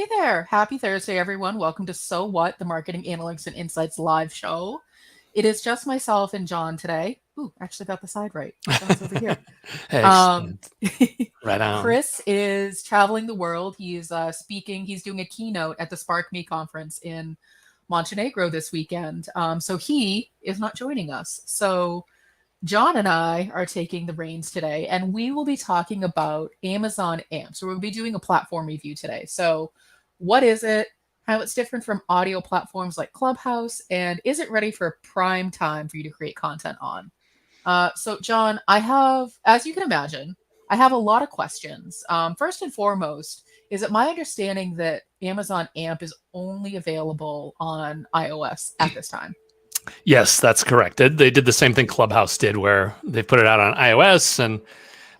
Hey there. Happy Thursday, everyone. Welcome to So What, the Marketing Analytics and Insights live show. It is just myself and John today. Ooh, actually got the side right. John's over here. Um, Excellent. Right on. Chris is traveling the world. He's speaking. He's doing a keynote at the Spark Me conference in Montenegro this weekend. So he is not joining us. So John and I are taking the reins today, and we will be talking about Amazon AMP. So we'll be doing a platform review today. So what is it? How it's different from audio platforms like Clubhouse, and is it ready for prime time for you to create content on? So John, I have, as you can imagine, I have a lot of questions. First and foremost, is it my understanding that Amazon AMP is only available on iOS at this time? Yes, that's correct. They did the same thing Clubhouse did, where they put it out on iOS, and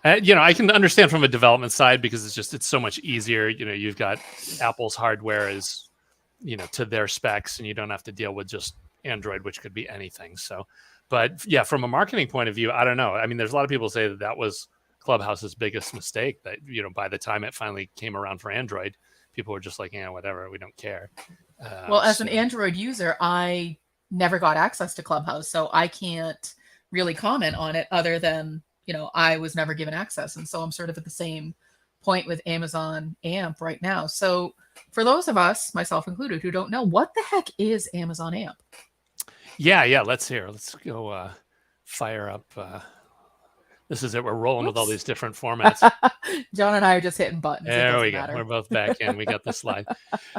I can understand from a development side because it's so much easier. You've got Apple's hardware is to their specs, and you don't have to deal with just Android, which could be anything. So, but yeah, from a marketing point of view, I don't know. I mean, there's a lot of people say that was Clubhouse's biggest mistake. That by the time it finally came around for Android, people were just like, yeah, whatever, we don't care. Well, as an Android user, I never got access to Clubhouse, so I can't really comment on it other than, I was never given access. And so I'm sort of at the same point with Amazon AMP right now. So for those of us, myself included, who don't know, what the heck is Amazon AMP? Yeah, let's hear. Let's go fire up. This is it. We're rolling with all these different formats. John and I are just hitting buttons. There we go. We're both back in. We got the slide.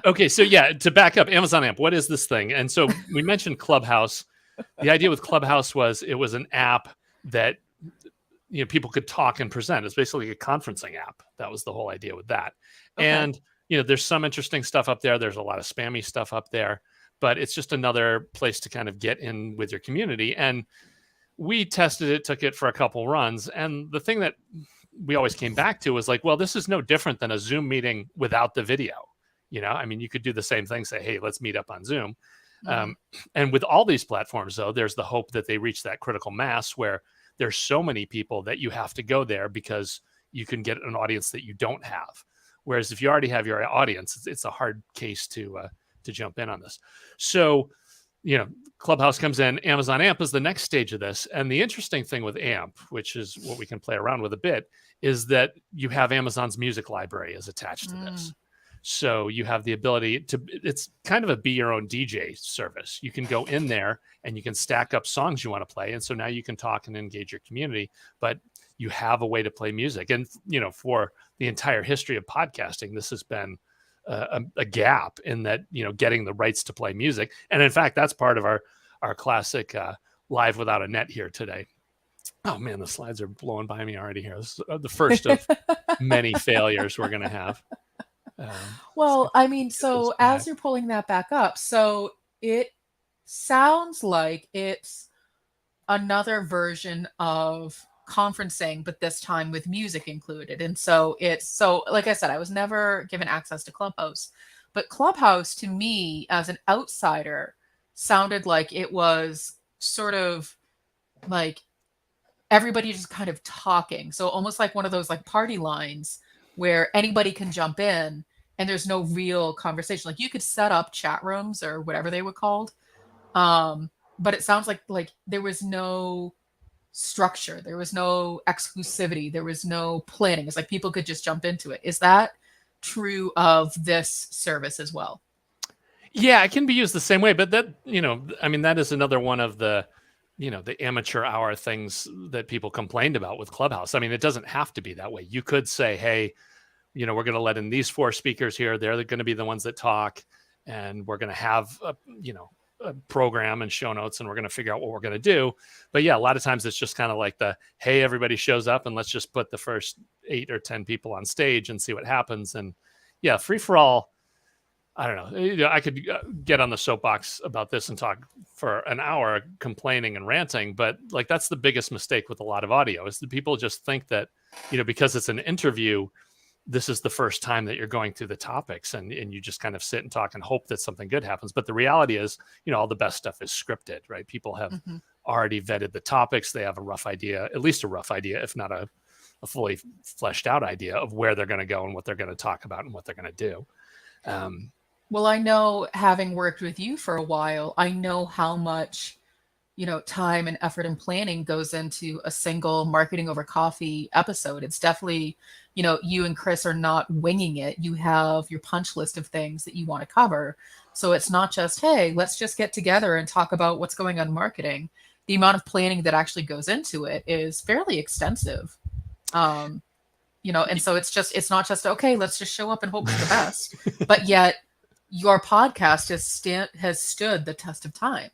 Okay, so yeah, to back up, Amazon AMP, what is this thing? And so we mentioned Clubhouse. The idea with Clubhouse was it was an app that people could talk and present. It's basically a conferencing app. That was the whole idea with that. Okay. And there's some interesting stuff up there. There's a lot of spammy stuff up there, but it's just another place to kind of get in with your community. And we tested it, took it for a couple runs. And the thing that we always came back to was like, well, this is no different than a Zoom meeting without the video. I mean, you could do the same thing, say, hey, let's meet up on Zoom. Mm-hmm. And with all these platforms, though, there's the hope that they reach that critical mass where there's so many people that you have to go there because you can get an audience that you don't have. Whereas if you already have your audience, it's a hard case to jump in on this. So, Clubhouse comes in, Amazon AMP is the next stage of this. And the interesting thing with AMP, which is what we can play around with a bit, is that you have Amazon's music library is attached to this. So you have the ability to, it's kind of a be your own DJ service. You can go in there and you can stack up songs you want to play. And so now you can talk and engage your community, but you have a way to play music. And, for the entire history of podcasting, this has been a gap in that, getting the rights to play music. And in fact, that's part of our classic live without a net here today. Oh man, the slides are blowing by me already here. This is the first of many failures we're going to have. Well, I mean, so as you're pulling that back up, so it sounds like it's another version of conferencing, but this time with music included. And so like I said, I was never given access to Clubhouse, but Clubhouse to me as an outsider sounded like it was sort of like everybody just kind of talking. So almost like one of those like party lines where anybody can jump in and there's no real conversation. Like you could set up chat rooms or whatever they were called. But it sounds like there was no structure. There was no exclusivity. There was no planning. It's like people could just jump into it. Is that true of this service as well? Yeah, it can be used the same way, but that, I mean, that is another one of the, the amateur hour things that people complained about with Clubhouse. I mean, it doesn't have to be that way. You could say, hey, we're going to let in these 4 speakers here. They're going to be the ones that talk, and we're going to have, a program and show notes, and we're going to figure out what we're going to do. But yeah, a lot of times it's just kind of like hey, everybody shows up and let's just put the first 8 or 10 people on stage and see what happens. And yeah, free for all. I don't know. I could get on the soapbox about this and talk for an hour complaining and ranting, but like that's the biggest mistake with a lot of audio is that people just think that, because it's an interview, this is the first time that you're going through the topics and you just kind of sit and talk and hope that something good happens. But the reality is, all the best stuff is scripted, right? People have already vetted the topics. They have a rough idea, at least a rough idea, if not a fully fleshed out idea of where they're going to go and what they're going to talk about and what they're going to do. Well, I know, having worked with you for a while, I know how much, time and effort and planning goes into a single marketing over coffee episode. It's definitely, you and Chris are not winging it. You have your punch list of things that you want to cover. So it's not just, hey, let's just get together and talk about what's going on in marketing. The amount of planning that actually goes into it is fairly extensive. Um, and so it's not just, okay, let's just show up and hope for the best. But yet your podcast has stood the test of time.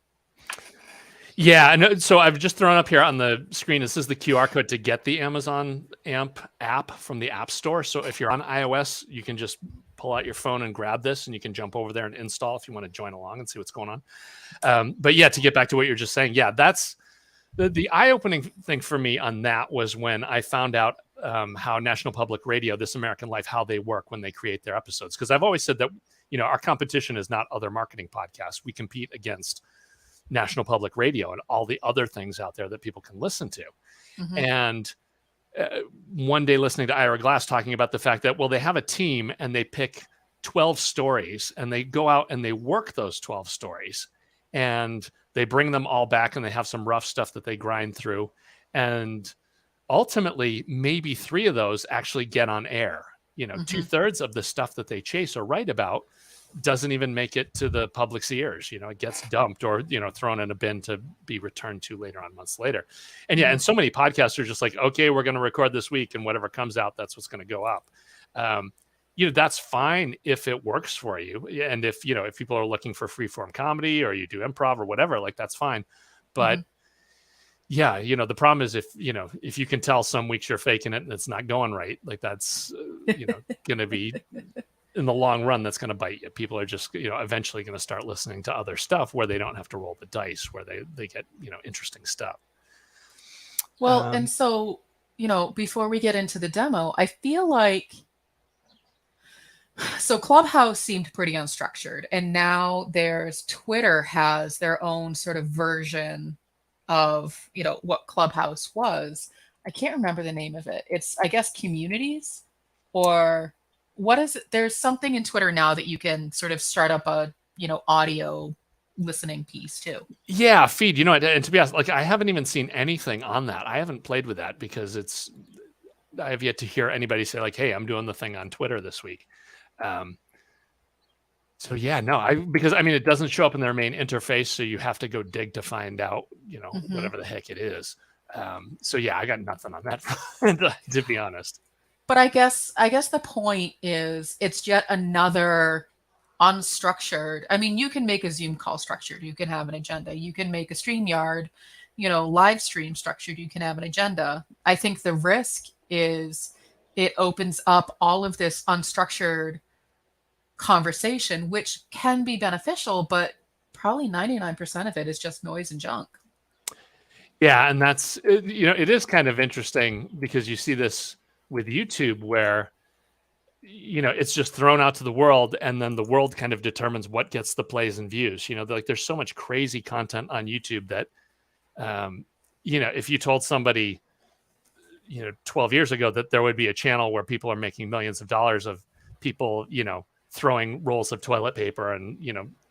Yeah, and so I've just thrown up here on the screen. This is the QR code to get the Amazon AMP app from the App Store. So if you're on iOS, you can just pull out your phone and grab this, and you can jump over there and install if you want to join along and see what's going on. But yeah, to get back to what you're just saying, yeah, that's the eye-opening thing for me on that was when I found out how National Public Radio, This American Life, how they work when they create their episodes. Because I've always said that, our competition is not other marketing podcasts. We compete against National Public Radio and all the other things out there that people can listen to. Mm-hmm. And one day listening to Ira Glass talking about the fact that, well, they have a team and they pick 12 stories and they go out and they work those 12 stories and they bring them all back and they have some rough stuff that they grind through. And ultimately, maybe 3 of those actually get on air. Mm-hmm. 2/3 of the stuff that they chase or write about doesn't even make it to the public's ears. It gets dumped or, thrown in a bin to be returned to later on, months later. And yeah, and so many podcasts are just like, okay, we're going to record this week and whatever comes out, that's what's going to go up. That's fine if it works for you. And if people are looking for freeform comedy or you do improv or whatever, like that's fine. But yeah, the problem is if you can tell some weeks you're faking it and it's not going right, like that's, going to be, in the long run, that's going to bite you. People are just, eventually going to start listening to other stuff where they don't have to roll the dice, where they get, interesting stuff. Well, and so, before we get into the demo, I feel like, so Clubhouse seemed pretty unstructured, and now Twitter has their own sort of version of, what Clubhouse was. I can't remember the name of it. It's, I guess, communities, or what is it? There's something in Twitter now that you can sort of start up a, audio listening piece too. Yeah, feed. And to be honest, like I haven't even seen anything on that. I haven't played with that because I have yet to hear anybody say like, hey, I'm doing the thing on Twitter this week. So yeah, no, because it doesn't show up in their main interface, so you have to go dig to find out, mm-hmm. whatever the heck it is. So yeah, I got nothing on that to be honest. But I guess the point is it's yet another unstructured. You can make a Zoom call structured. You can have an agenda. You can make a StreamYard, live stream structured. You can have an agenda. I think the risk is it opens up all of this unstructured conversation, which can be beneficial, but probably 99% of it is just noise and junk. Yeah, and that's, it is kind of interesting because you see this with YouTube where, it's just thrown out to the world and then the world kind of determines what gets the plays and views. There's so much crazy content on YouTube that, if you told somebody, 12 years ago that there would be a channel where people are making millions of dollars of people, throwing rolls of toilet paper and,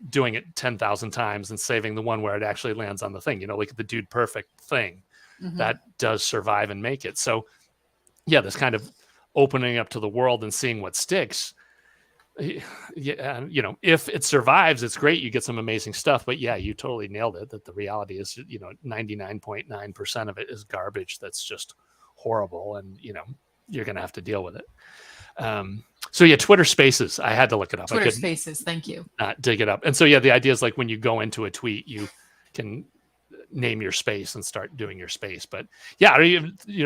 doing it 10,000 times and saving the one where it actually lands on the thing, like the Dude Perfect thing mm-hmm. that does survive and make it. So yeah, this kind of opening up to the world and seeing what sticks. Yeah, if it survives, it's great. You get some amazing stuff. But yeah, you totally nailed it. That the reality is, 99.9% of it is garbage. That's just horrible, and you're going to have to deal with it. So yeah, Twitter Spaces. I had to look it up. Twitter Spaces. Thank you. Not dig it up. And so yeah, the idea is like when you go into a tweet, you can name your space and start doing your space. But yeah,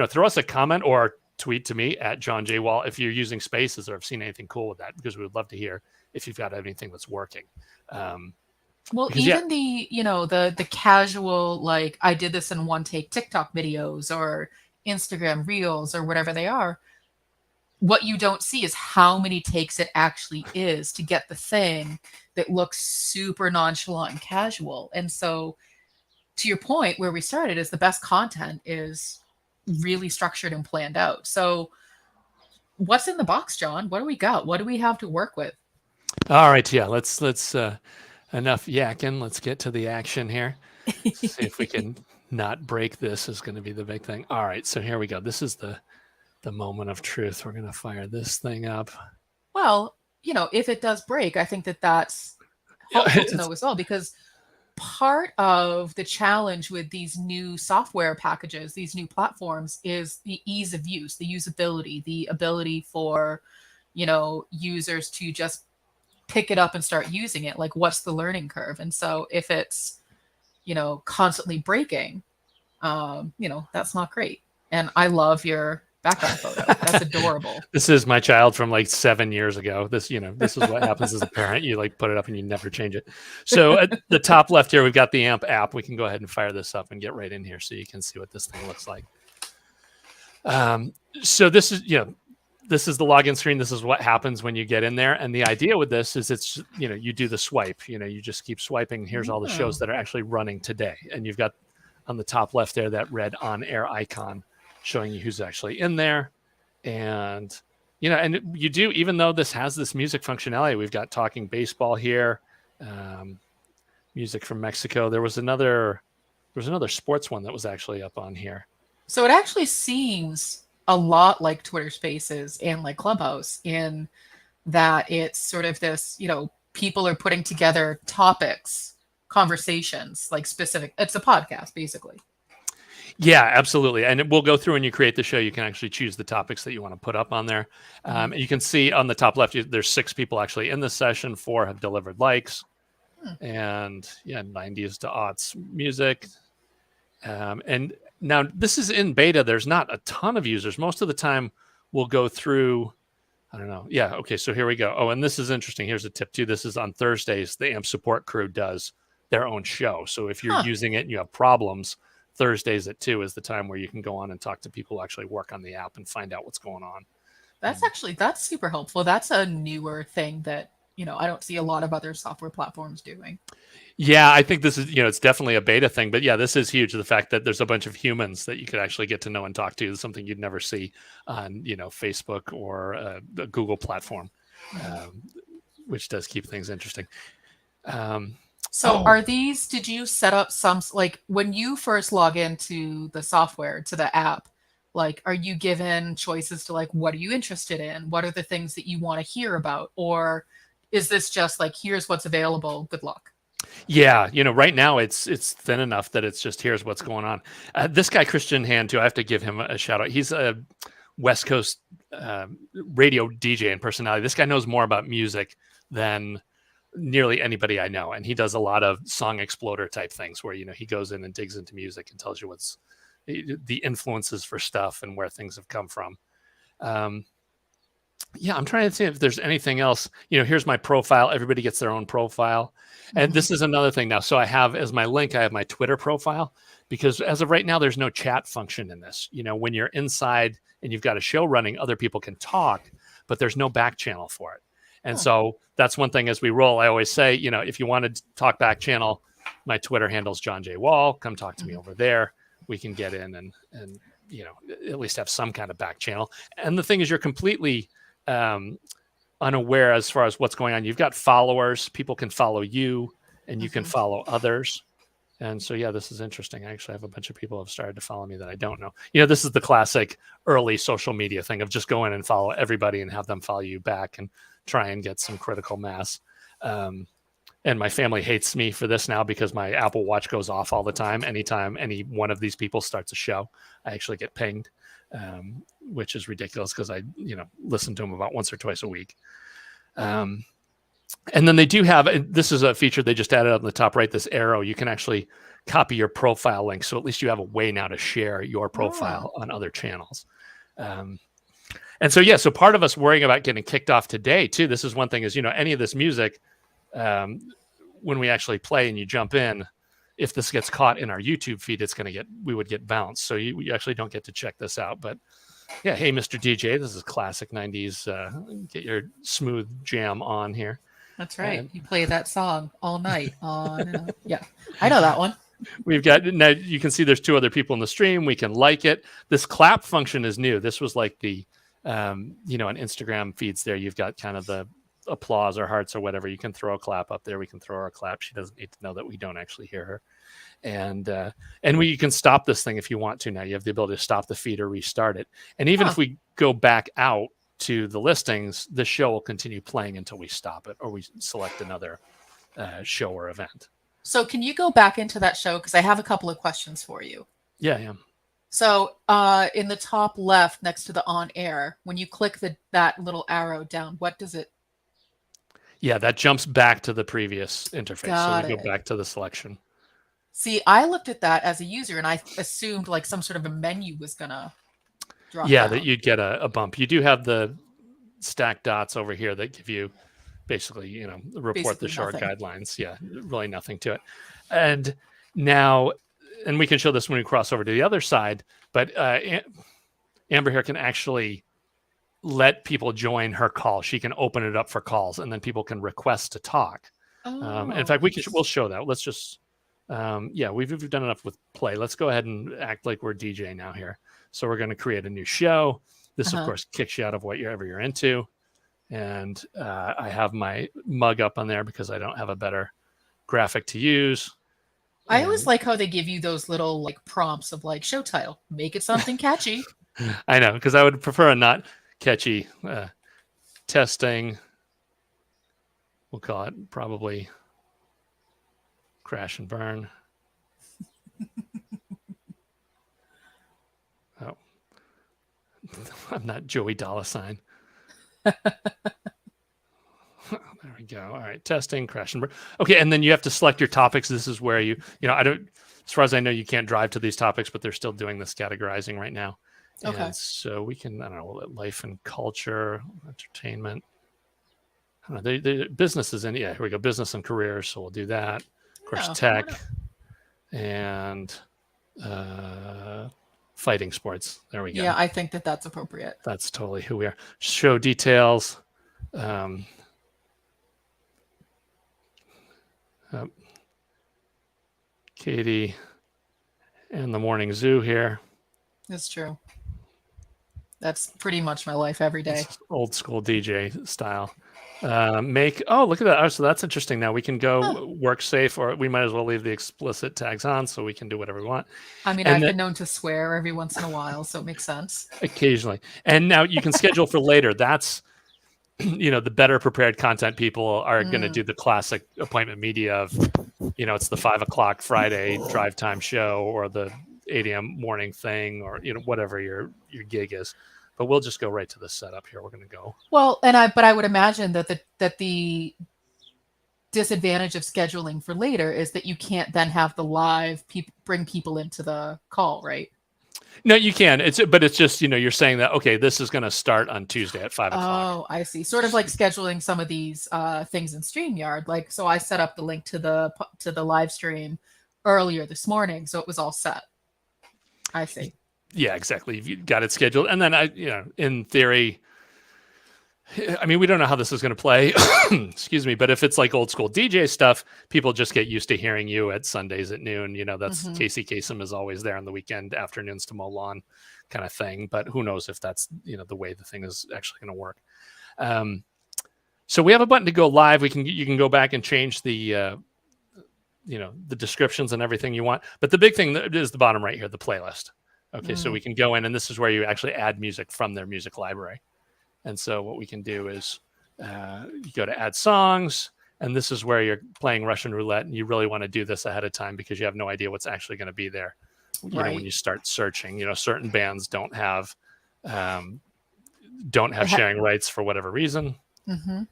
throw us a comment or tweet to me at John J. Wall if you're using Spaces or have seen anything cool with that, because we would love to hear if you've got anything that's working. Well, even the casual, like I did this in one take TikTok videos or Instagram reels or whatever they are. What you don't see is how many takes it actually is to get the thing that looks super nonchalant and casual. And so to your point, where we started is the best content is really structured and planned out. So what's in the box, John? What do we got? What do we have to work with? All right, yeah, let's enough yakking. Let's get to the action here. See if we can not break this is going to be the big thing. All right, so here we go. This is the moment of truth. We're going to fire this thing up. Well, if it does break, I think that that's Yeah, helpful to know as well, because part of the challenge with these new software packages, these new platforms, is the ease of use, the usability, the ability for, users to just pick it up and start using it. Like, what's the learning curve? And so if it's, constantly breaking, that's not great. And I love your background photo. That's adorable. This is my child from like 7 years ago. This is what happens as a parent. You like put it up and you never change it. So at the top left here, we've got the AMP app. We can go ahead and fire this up and get right in here so you can see what this thing looks like. So this is, this is the login screen. This is what happens when you get in there. And the idea with this is it's, you do the swipe, you just keep swiping. Here's all the shows that are actually running today. And you've got on the top left there, that red on air icon showing you who's actually in there. And, and you do, even though this has this music functionality, we've got Talking Baseball here, music from Mexico. There was another sports one that was actually up on here. So it actually seems a lot like Twitter Spaces and like Clubhouse in that it's sort of this, people are putting together topics, conversations, like specific. It's a podcast, basically. Yeah, absolutely. And we'll go through and you create the show. You can actually choose the topics that you want to put up on there. You can see on the top left, there's 6 people actually in this session. 4 have delivered likes. And 90s to aughts music. And now this is in beta. There's not a ton of users. Most of the time we'll go through, I don't know. Yeah. Okay. So here we go. Oh, and this is interesting. Here's a tip too. This is on Thursdays. The AMP support crew does their own show. So if you're using it and you have problems, Thursdays at 2 is the time where you can go on and talk to people who actually work on the app and find out what's going on. That's super helpful. That's a newer thing that, I don't see a lot of other software platforms doing. Yeah, I think this is, it's definitely a beta thing, but yeah, this is huge. The fact that there's a bunch of humans that you could actually get to know and talk to is something you'd never see on, Facebook or the Google platform, which does keep things interesting. Did you set up some, like when you first log into the software, to the app, like, are you given choices to like, what are you interested in? What are the things that you want to hear about? Or is this just like, here's what's available, good luck? Yeah, right now it's thin enough that it's just here's what's going on. This guy, Christian Hand, too, I have to give him a shout out. He's a West Coast radio DJ and personality. This guy knows more about music than nearly anybody I know. And he does a lot of song exploder type things where, he goes in and digs into music and tells you what's the influences for stuff and where things have come from. Yeah, I'm trying to see if there's anything else. Here's my profile. Everybody gets their own profile. And this is another thing now. So I have as my link, I have my Twitter profile, because as of right now, there's no chat function in this. When you're inside and you've got a show running, other people can talk, but there's no back channel for it. And so that's one thing as we roll. I always say, if you want to talk back channel, my Twitter handle's John J. Wall. Come talk to me over there. We can get in and at least have some kind of back channel. And the thing is, you're completely unaware as far as what's going on. You've got followers. People can follow you and you can follow others. And so, yeah, this is interesting. I actually have a bunch of people who have started to follow me that I don't know. This is the classic early social media thing of just go in and follow everybody and have them follow you back and try and get some critical mass. And my family hates me for this now because my Apple Watch goes off all the time. Anytime any one of these people starts a show, I actually get pinged, which is ridiculous because I, listen to them about once or twice a week. And then they do have, this is a feature they just added on the top right, this arrow. You can actually copy your profile link. So at least you have a way now to share your profile on other channels. And so, yeah, so part of us worrying about getting kicked off today, too, this is one thing is, any of this music, when we actually play and you jump in, if this gets caught in our YouTube feed, we would get bounced. So you actually don't get to check this out. But yeah, hey, Mr. DJ, this is classic 90s. Get your smooth jam on here. That's right. You play that song all night on. Yeah, I know that one. We've got, now you can see there's 2 other people in the stream. We can like it. This clap function is new. This was like the, on Instagram feeds there, you've got kind of the applause or hearts or whatever, you can throw a clap up there. We can throw her a clap. She doesn't need to know that we don't actually hear her. And you can stop this thing if you want to. Now you have the ability to stop the feed or restart it. And even if we go back out to the listings, the show will continue playing until we stop it or we select another show or event. So can you go back into that show? Because I have a couple of questions for you. Yeah. So in the top left next to the on air, when you click that little arrow down, what does it? Yeah, that jumps back to the previous interface. Got so we it. go back to the selection. See, I looked at that as a user and I assumed like some sort of a menu was going to drop down. That you'd get a bump. You do have the stacked dots over here that give you basically, report the short guidelines. Yeah, really nothing to it. And now, and we can show this when we cross over to the other side, but Amber here can actually let people join her call. She can open it up for calls, and then people can request to talk. In fact, we'll show that. Let's just, we've done enough with play. Let's go ahead and act like we're DJ now here. So we're going to create a new show. This, of course, kicks you out of whatever you're into. And I have my mug up on there because I don't have a better graphic to use. I always like how they give you those little like prompts of like show title, make it something catchy. I know, because I would prefer a not catchy testing. We'll call it probably crash and burn. Oh, I'm not Joey Dollar Sign. There we go. All right, testing, crash and burn. Okay, and then you have to select your topics. This is where I don't, as far as I know, you can't drive to these topics, but they're still doing this categorizing right now. Okay. And so we can, I don't know, life and culture, entertainment. I don't know, the businesses here we go, business and careers. So we'll do that. Of course, tech and fighting sports. There we go. Yeah, I think that's appropriate. That's totally who we are. Show details. Katie and the morning zoo here. That's true. That's pretty much my life every day. Old school DJ style. Look at that. Oh, so that's interesting. Now we can go work safe, or we might as well leave the explicit tags on so we can do whatever we want. I mean, I've been known to swear every once in a while, so it makes sense. Occasionally. And now you can schedule for later. That's, the better prepared content people are going to do the classic appointment media of, it's the 5 o'clock Friday drive time show or the 8 a.m. morning thing or, whatever your gig is. But we'll just go right to the setup here. We're going to go. Well, but I would imagine that the disadvantage of scheduling for later is that you can't then have the live bring people into the call, right? No, you can. But it's just, you're saying that, okay, this is going to start on Tuesday at 5 o'clock. Oh, I see. Sort of like scheduling some of these things in StreamYard. Like, so I set up the link to the live stream earlier this morning, so it was all set. I see. Yeah, exactly. You got it scheduled. And then in theory, I mean, we don't know how this is going to play, excuse me, but if it's like old school DJ stuff, people just get used to hearing you at Sundays at noon. That's Casey Kasem is always there on the weekend afternoons to mow lawn kind of thing. But who knows if that's, the way the thing is actually going to work. So we have a button to go live. You can go back and change the, the descriptions and everything you want. But the big thing is the bottom right here, the playlist. Okay, so we can go in, and this is where you actually add music from their music library. And so what we can do is you go to add songs, and this is where you're playing Russian roulette, and you really want to do this ahead of time because you have no idea what's actually going to be there. When you start searching, certain bands don't have sharing rights for whatever reason. Mm-hmm.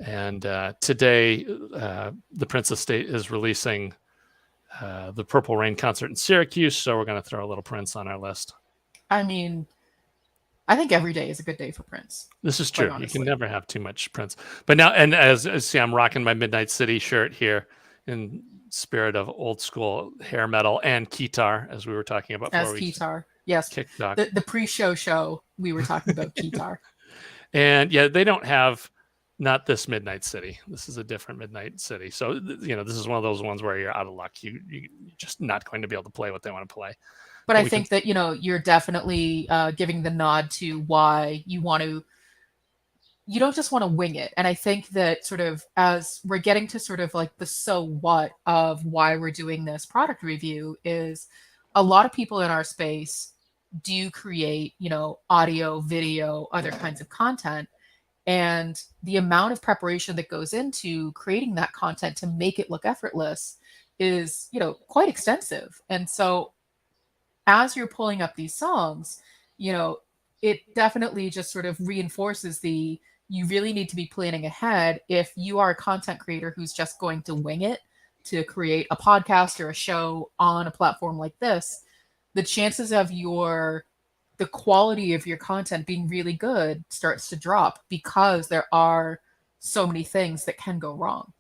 And today, the Prince Estate is releasing the Purple Rain concert in Syracuse, so we're going to throw a little Prince on our list. I mean, I think every day is a good day for Prince. This is true. You can never have too much Prince. But now, and as see, I'm rocking my Midnight City shirt here in spirit of old school hair metal and guitar, as we were talking about. As guitar, yes. The pre-show, we were talking about guitar. And yeah, they don't have. Not this Midnight City. This is a different Midnight City. So, this is one of those ones where you're out of luck. You're just not going to be able to play what they want to play. But I think that, you're definitely giving the nod to why you want to you don't just want to wing it. And I think that sort of as we're getting to sort of like the so what of why we're doing this product review is a lot of people in our space do create, audio, video, other kinds of content. And the amount of preparation that goes into creating that content to make it look effortless is, quite extensive. And so as you're pulling up these songs, you know, it definitely just sort of reinforces the you really need to be planning ahead if you are a content creator who's just going to wing it to create a podcast or a show on a platform like this. The chances of the quality of your content being really good starts to drop because there are so many things that can go wrong.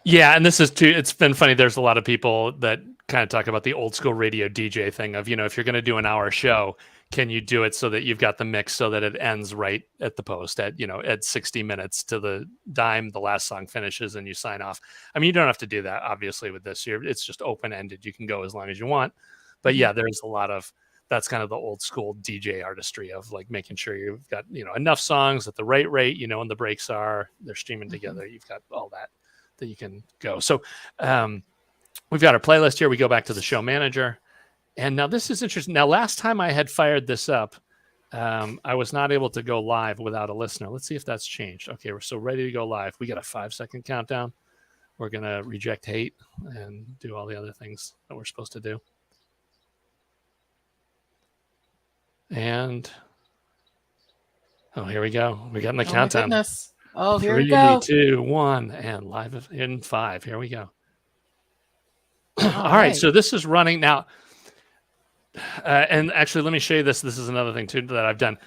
Yeah, and this is too. It's been funny. There's a lot of people that kind of talk about the old school radio DJ thing of, if you're going to do an hour show, can you do it so that you've got the mix so that it ends right at the post at 60 minutes to the dime, the last song finishes and you sign off. I mean, you don't have to do that obviously with this. It's just open ended. You can go as long as you want. But yeah, there's a lot of that's kind of the old school DJ artistry of like making sure you've got enough songs at the right rate, when the breaks are, they're streaming together. You've got all that you can go. So we've got our playlist here. We go back to the show manager. And now this is interesting. Now, last time I had fired this up, I was not able to go live without a listener. Let's see if that's changed. Okay, we're so ready to go live. We got a 5-second countdown. We're going to reject hate and do all the other things that we're supposed to do. And, here we go. We're getting the countdown. My goodness. Oh, here we go. 3, 2, 1, and live in 5. Here we go. All right. So this is running now. And actually, let me show you this. This is another thing too that I've done.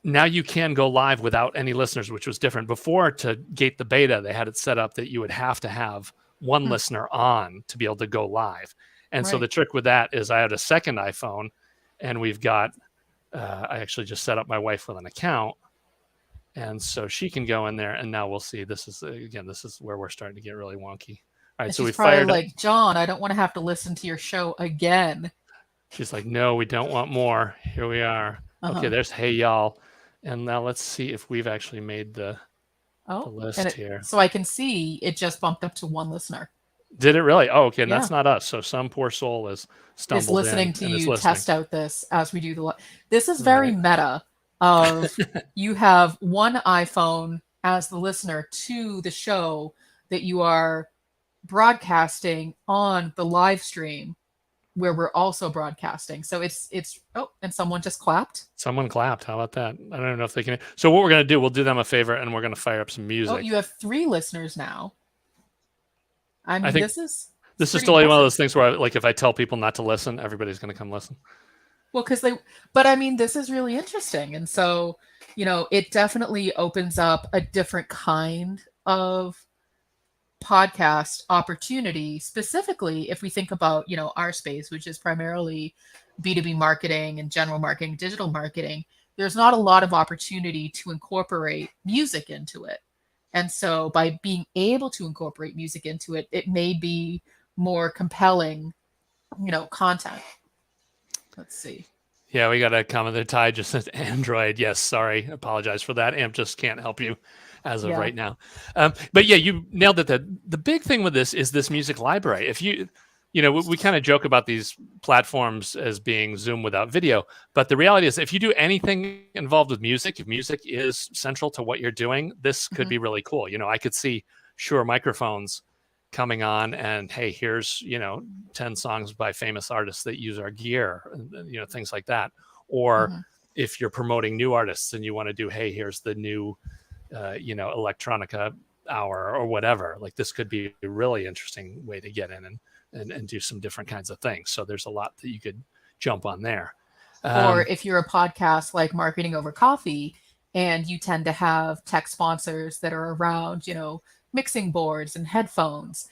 Now you can go live without any listeners, which was different. Before, to gate the beta, they had it set up that you would have to have one listener on to be able to go live. And so the trick with that is I had a second iPhone, and we've got, I actually just set up my wife with an account. And so she can go in there, and now we'll see. This is where we're starting to get really wonky. All right, and so we probably fired like, John, I don't want to have to listen to your show again. She's like, no, we don't want more. Here we are. Okay, there's Hey Y'all. And now let's see if we've actually made the list here. So I can see it just bumped up to one listener. Did it really? Oh, okay. And that's not us. So some poor soul is stumbled in. Listening to you test out this as we do the. This is very meta. Of you have one iPhone as the listener to the show that you are broadcasting on the live stream where we're also broadcasting. So it's and someone just clapped. Someone clapped. How about that? I don't know if they can. So what we're going to do, we'll do them a favor and we're going to fire up some music. Oh, you have 3 listeners now. I mean, this is still one of those things where like if I tell people not to listen, everybody's going to come listen. Well, but I mean, this is really interesting. And so, it definitely opens up a different kind of podcast opportunity, specifically if we think about, our space, which is primarily B2B marketing and general marketing, digital marketing. There's not a lot of opportunity to incorporate music into it. And so by being able to incorporate music into it, it may be more compelling, content. Let's see. Yeah, we got a comment there. Ty just said Android. Yes, sorry. Apologize for that. AMP just can't help you as of right now. But yeah, you nailed it. The big thing with this is this music library. If we kind of joke about these platforms as being Zoom without video, but the reality is if you do anything involved with music, if music is central to what you're doing, this could be really cool. I could see Shure microphones coming on and, hey, here's, 10 songs by famous artists that use our gear, things like that. Or if you're promoting new artists and you want to do, hey, here's the new, electronica hour or whatever, like this could be a really interesting way to get in and do some different kinds of things. So there's a lot that you could jump on there. Or if you're a podcast like Marketing Over Coffee and you tend to have tech sponsors that are around, mixing boards and headphones,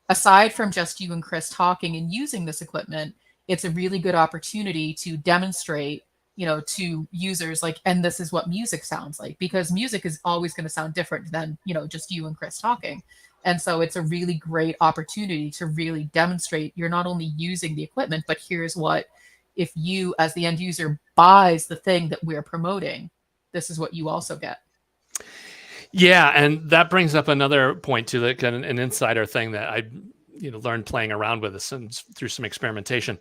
aside from just you and Chris talking and using this equipment, it's a really good opportunity to demonstrate, to users and this is what music sounds like, because music is always going to sound different than, just you and Chris talking. And so it's a really great opportunity to really demonstrate you're not only using the equipment, but here's what, if you as the end user buys the thing that we're promoting, this is what you also get. Yeah, and that brings up another point to the kind of an insider thing that I learned playing around with this and through some experimentation.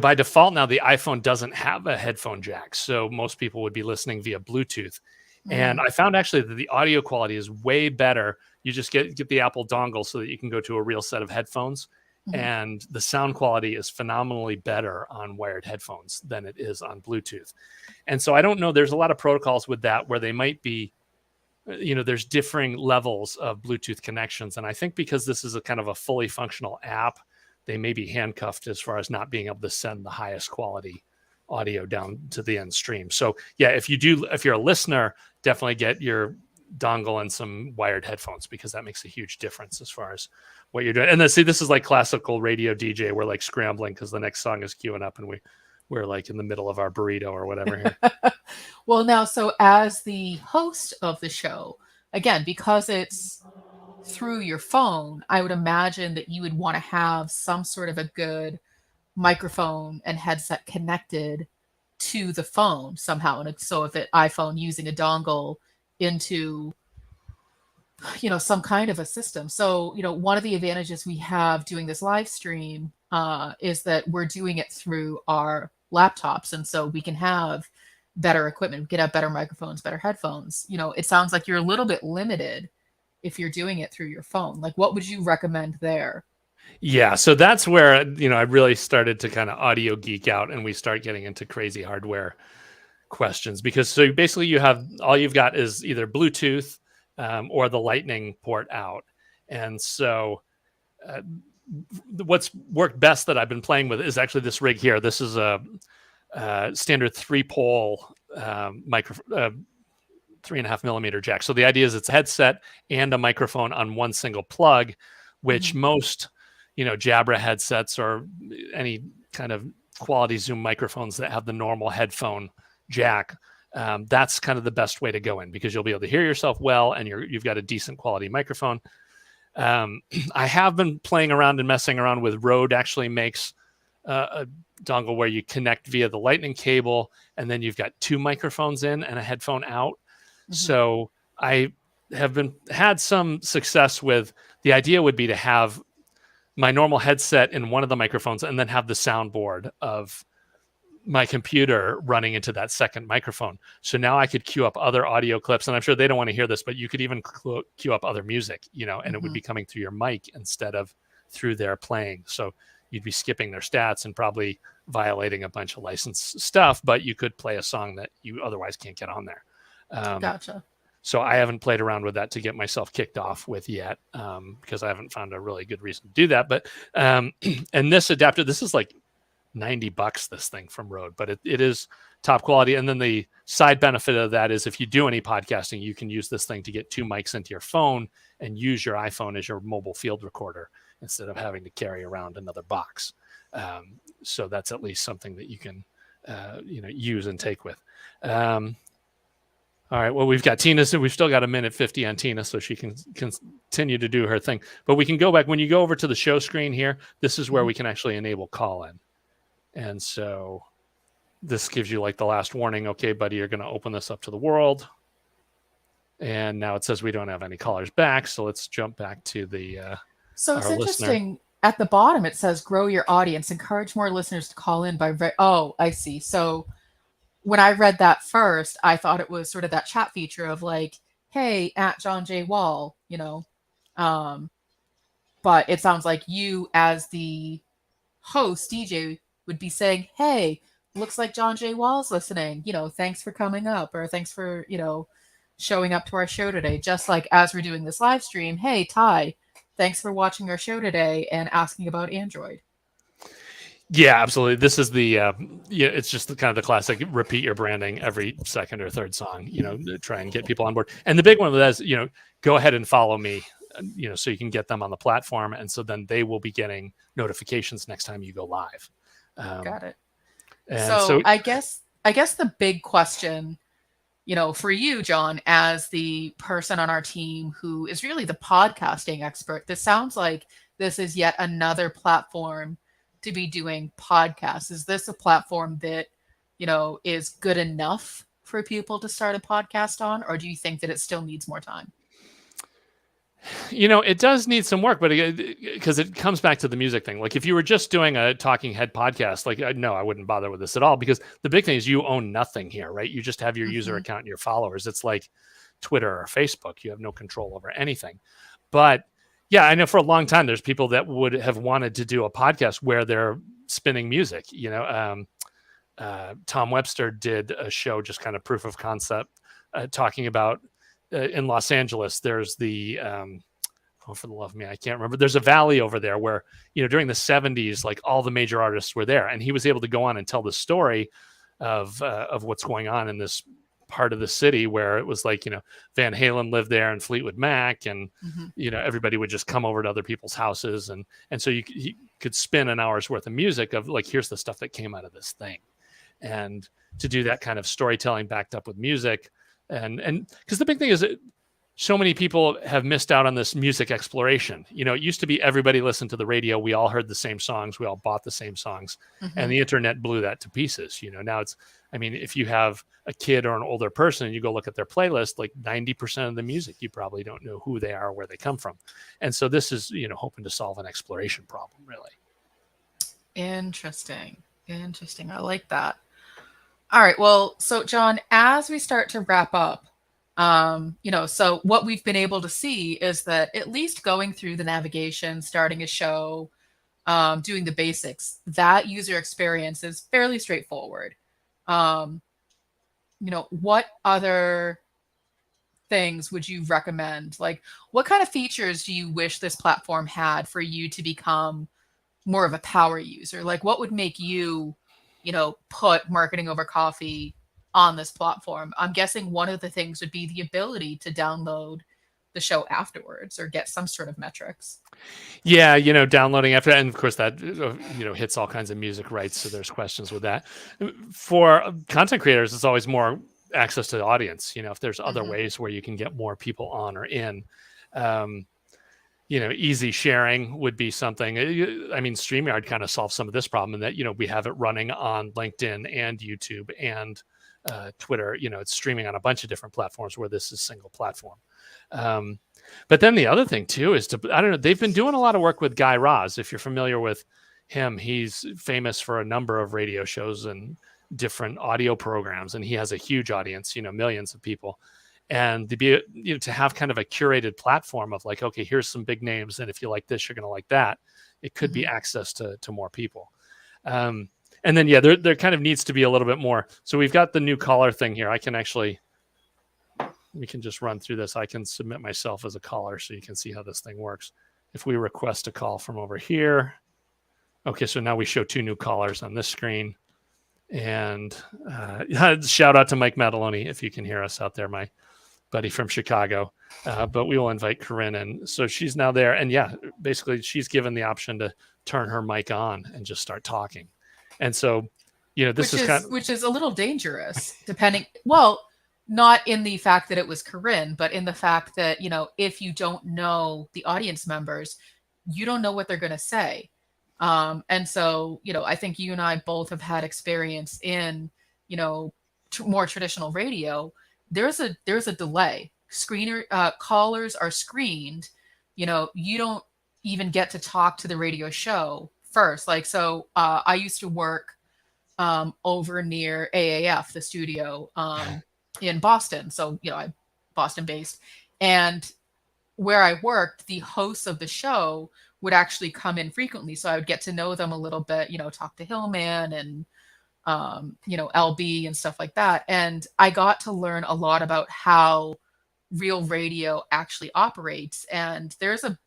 By default now the iPhone doesn't have a headphone jack, so most people would be listening via Bluetooth. And I found actually that the audio quality is way better. You just get the Apple dongle so that you can go to a real set of headphones, and the sound quality is phenomenally better on wired headphones than it is on Bluetooth. And so I don't know, there's a lot of protocols with that where they might be there's differing levels of Bluetooth connections. And I think because this is a kind of a fully functional app, they may be handcuffed as far as not being able to send the highest quality audio down to the end stream. So yeah, if you're a listener, definitely get your dongle and some wired headphones, because that makes a huge difference as far as what you're doing. And then see, this is like classical radio DJ. We're like scrambling because the next song is queuing up and we're like in the middle of our burrito or whatever here. Well, now, so as the host of the show, again, because it's through your phone, I would imagine that you would want to have some sort of a good microphone and headset connected to the phone somehow. And so if it iPhone using a dongle into some kind of a system. So one of the advantages we have doing this live stream is that we're doing it through our laptops, and so we can have better equipment, we can have better microphones, better headphones. It sounds like you're a little bit limited if you're doing it through your phone. Like, what would you recommend there? Yeah, so that's where I really started to kind of audio geek out, and we start getting into crazy hardware questions, because so basically you've got is either Bluetooth or the Lightning port out. And so what's worked best that I've been playing with is actually this rig here. This is a standard 3-pole micro 3.5 millimeter jack. So the idea is it's a headset and a microphone on one single plug, which most Jabra headsets or any kind of quality Zoom microphones that have the normal headphone jack, that's kind of the best way to go in, because you'll be able to hear yourself well and you've got a decent quality microphone. I have been playing around and messing around with Rode. Actually makes a dongle where you connect via the Lightning cable, and then you've got 2 microphones in and a headphone out. So I have had some success with, the idea would be to have my normal headset in one of the microphones and then have the soundboard of my computer running into that second microphone. So now I could queue up other audio clips, and I'm sure they don't want to hear this, but you could even queue up other music, and it would be coming through your mic instead of through their playing. So you'd be skipping their stats and probably violating a bunch of licensed stuff, but you could play a song that you otherwise can't get on there. Gotcha. So I haven't played around with that to get myself kicked off with yet, because I haven't found a really good reason to do that. But and this adapter, this is like $90, this thing from Rode, but it is top quality. And then the side benefit of that is if you do any podcasting, you can use this thing to get 2 mics into your phone and use your iPhone as your mobile field recorder instead of having to carry around another box. So that's at least something that you can use and take with. All right. Well, we've got Tina. So we've still got 1:50 on Tina, so she can continue to do her thing. But we can go back. When you go over to the show screen here, this is where we can actually enable call-in. And so this gives you like the last warning. Okay, buddy, you're going to open this up to the world. And now it says we don't have any callers back. So let's jump back to the So it's interesting. Listener. At the bottom, it says grow your audience, encourage more listeners to call in by. Oh, I see. So when I read that first, I thought it was sort of that chat feature of like, hey, at John J. Wall, but it sounds like you as the host, DJ, would be saying, hey, looks like John J. Wall's listening, thanks for coming up, or thanks for, showing up to our show today. Just like as we're doing this live stream, hey, Ty, thanks for watching our show today and asking about Android. Yeah, absolutely. This is the it's just the kind of the classic repeat your branding every second or third song, try and get people on board. And the big one with that is, go ahead and follow me, so you can get them on the platform. And so then they will be getting notifications next time you go live. Got it. So I guess the big question, for you, John, as the person on our team who is really the podcasting expert, this sounds like this is yet another platform to be doing podcasts. Is this a platform that, is good enough for people to start a podcast on, or do you think that it still needs more time? It does need some work, but because it comes back to the music thing. Like if you were just doing a talking head podcast, like no, I wouldn't bother with this at all, because the big thing is you own nothing here, right? You just have your user Mm-hmm. account and your followers. It's like Twitter or Facebook. You have no control over anything. But yeah, I know for a long time there's people that would have wanted to do a podcast where they're spinning music. Tom Webster did a show, just kind of proof of concept, talking about in Los Angeles. There's the oh, for the love of me, I can't remember. There's a valley over there where during the '70s, like all the major artists were there, and he was able to go on and tell the story of what's going on in this part of the city, where it was like Van Halen lived there and Fleetwood Mac, and Mm-hmm. everybody would just come over to other people's houses, and so you could spin an hour's worth of music of like, here's the stuff that came out of this thing. And to do that kind of storytelling backed up with music, and because the big thing is that so many people have missed out on this music exploration. It used to be everybody listened to the radio, we all heard the same songs, we all bought the same songs, Mm-hmm. and the internet blew that to pieces. Now it's, I mean, if you have a kid or an older person and you go look at their playlist, like 90% of the music you probably don't know who they are or where they come from. And so this is hoping to solve an exploration problem, really. Interesting. Interesting. I like that. All right. Well, so John, as we start to wrap up, so what we've been able to see is that at least going through the navigation, starting a show, doing the basics, that user experience is fairly straightforward. Um, what other things would you recommend? Like, what kind of features do you wish this platform had for you to become more of a power user? Like, what would make you, put marketing over coffee on this platform? I'm guessing one of the things would be the ability to download the show afterwards or get some sort of metrics. Yeah, downloading after that, and of course that hits all kinds of music rights, so there's questions with that. For content creators, it's always more access to the audience. If there's other Mm-hmm. ways where you can get more people on or in, um, easy sharing would be something. I mean, StreamYard kind of solves some of this problem in that we have it running on LinkedIn and YouTube and Twitter. It's streaming on a bunch of different platforms where this is single platform. Um, but then the other thing too is I don't know, they've been doing a lot of work with Guy Raz. If you're familiar with him, he's famous for a number of radio shows and different audio programs, and he has a huge audience, millions of people. And to be, to have kind of a curated platform of like, okay, here's some big names, and if you like this, you're going to like that. It could be Mm-hmm. access to more people. And then, yeah, there kind of needs to be a little bit more. So we've got the new caller thing here. We can just run through this. I can submit myself as a caller so you can see how this thing works. If we request a call from over here, okay, so now we show two new callers on this screen. And shout out to Mike Mataloni if you can hear us out there, my buddy from Chicago. But we will invite Corinne in. So she's now there. And yeah, basically she's given the option to turn her mic on and just start talking. And so, this Which is a little dangerous, depending. Well, not in the fact that it was Corinne, but in the fact that if you don't know the audience members, you don't know what they're going to say. And so, I think you and I both have had experience in, more traditional radio. There's a delay. Screener callers are screened. You don't even get to talk to the radio show first. Like, so I used to work over near AAF, the studio in Boston. So, I'm Boston based. And where I worked, the hosts of the show would actually come in frequently. So I would get to know them a little bit, talk to Hillman and, LB and stuff like that. And I got to learn a lot about how real radio actually operates. And there's a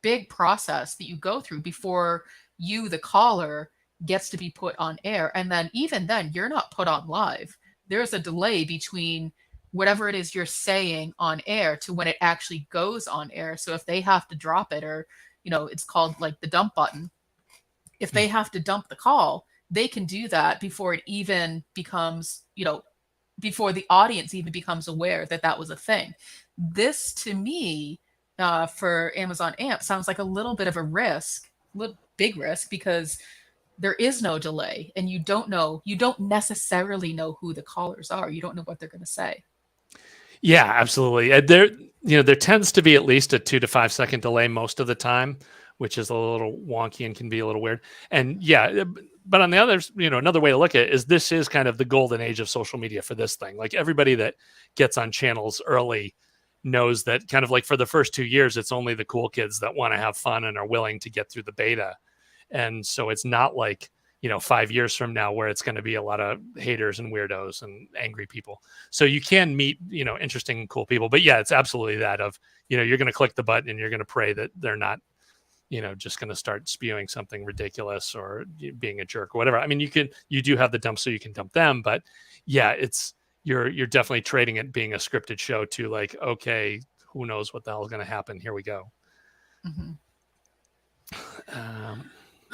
big process that you go through before you, the caller, gets to be put on air. And then even then, you're not put on live. There's a delay between whatever it is you're saying on air to when it actually goes on air. So if they have to drop it, or it's called like the dump button, if they have to dump the call, they can do that before it even becomes, before the audience even becomes aware that that was a thing. This to me, for Amazon AMP, sounds like a little bit of a risk, big risk, because there is no delay, and you don't necessarily know who the callers are. You don't know what they're going to say. Yeah, absolutely. There tends to be at least a 2 to 5 second delay most of the time, which is a little wonky and can be a little weird. And yeah, but on the other, another way to look at it is this is kind of the golden age of social media for this thing. Like everybody that gets on channels early knows that kind of like for the first 2 years, it's only the cool kids that want to have fun and are willing to get through the beta. And so it's not like, 5 years from now where it's going to be a lot of haters and weirdos and angry people. So you can meet, interesting and cool people. But yeah, it's absolutely that of, you're going to click the button and you're going to pray that they're not, just going to start spewing something ridiculous or being a jerk or whatever. I mean, you do have the dump so you can dump them, but yeah, you're definitely trading it being a scripted show to like, okay, who knows what the hell is going to happen? Here we go. Mm-hmm.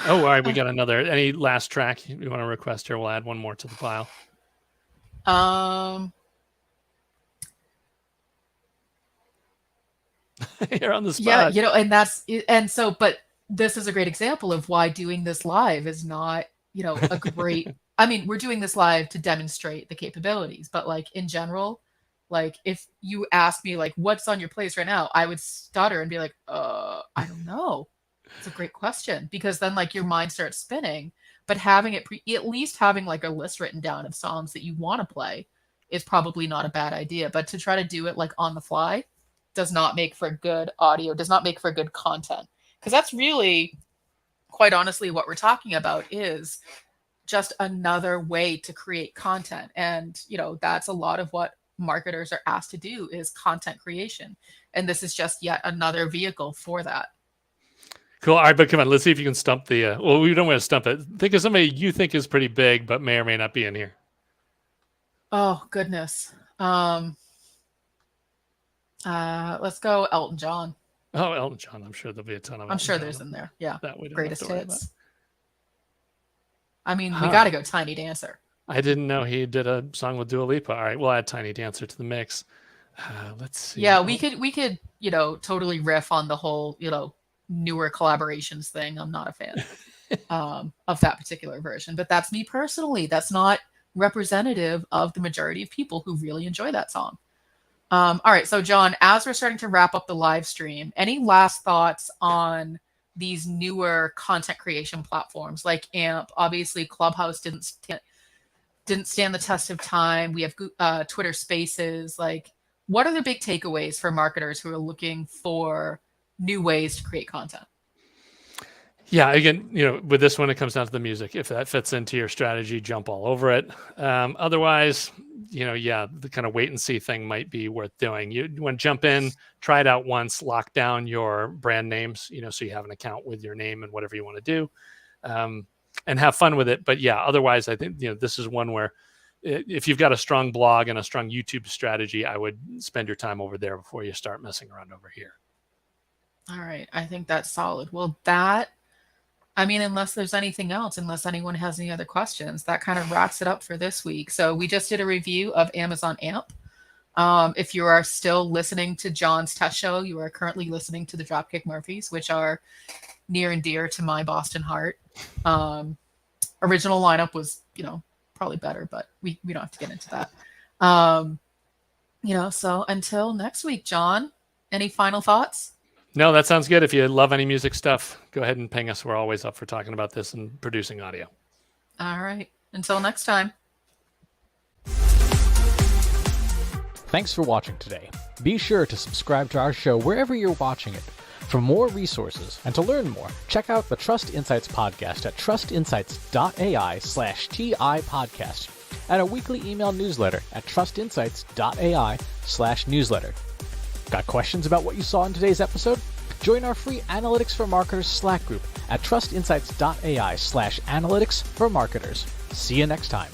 All right, we got any last track you want to request here? We'll add one more to the pile. You're on the spot. Yeah, but this is a great example of why doing this live is not, a great, I mean, we're doing this live to demonstrate the capabilities, but like in general, like if you ask me like, what's on your playlist right now, I would stutter and be like, I don't know. It's a great question, because then like your mind starts spinning, but having it at least having like a list written down of songs that you want to play is probably not a bad idea. But to try to do it like on the fly does not make for good audio, does not make for good content. Because that's really, quite honestly, what we're talking about is just another way to create content. And, that's a lot of what marketers are asked to do is content creation. And this is just yet another vehicle for that. Cool. All right, but come on, let's see if you can stump the. Well, we don't want to stump it. Think of somebody you think is pretty big, but may or may not be in here. Oh goodness. Let's go Elton John. Oh, Elton John. I'm sure there'll be a ton of. I'm sure there's in there. Yeah. That we don't Greatest have to worry hits. about. I mean, we got to go Tiny Dancer. I didn't know he did a song with Dua Lipa. All right, we'll add Tiny Dancer to the mix. Let's see. Yeah, we could totally riff on the whole newer collaborations thing. I'm not a fan of that particular version, but that's me personally. That's not representative of the majority of people who really enjoy that song. All right, so John, as we're starting to wrap up the live stream, any last thoughts on these newer content creation platforms like AMP? Obviously, Clubhouse didn't stand the test of time. We have Twitter Spaces. Like, what are the big takeaways for marketers who are looking for new ways to create content? Yeah, again, with this one, it comes down to the music. If that fits into your strategy, jump all over it. Otherwise, the kind of wait and see thing might be worth doing. You want to jump in, try it out once, lock down your brand names, so you have an account with your name and whatever you want to do, and have fun with it. But yeah, otherwise, I think, this is one where if you've got a strong blog and a strong YouTube strategy, I would spend your time over there before you start messing around over here. All right. I think that's solid. Well, unless there's anything else, unless anyone has any other questions, that kind of wraps it up for this week. So we just did a review of Amazon AMP. If you are still listening to John's test show, you are currently listening to the Dropkick Murphys, which are near and dear to my Boston heart. Original lineup was, probably better, but we don't have to get into that. So until next week, John, any final thoughts? No, that sounds good. If you love any music stuff, go ahead and ping us. We're always up for talking about this and producing audio. All right. Until next time. Thanks for watching today. Be sure to subscribe to our show wherever you're watching it. For more resources and to learn more, check out the Trust Insights podcast at trustinsights.ai/TI podcast and a weekly email newsletter at trustinsights.ai/newsletter. Got questions about what you saw in today's episode? Join our free Analytics for Marketers Slack group at trustinsights.ai/analytics for marketers. See you next time.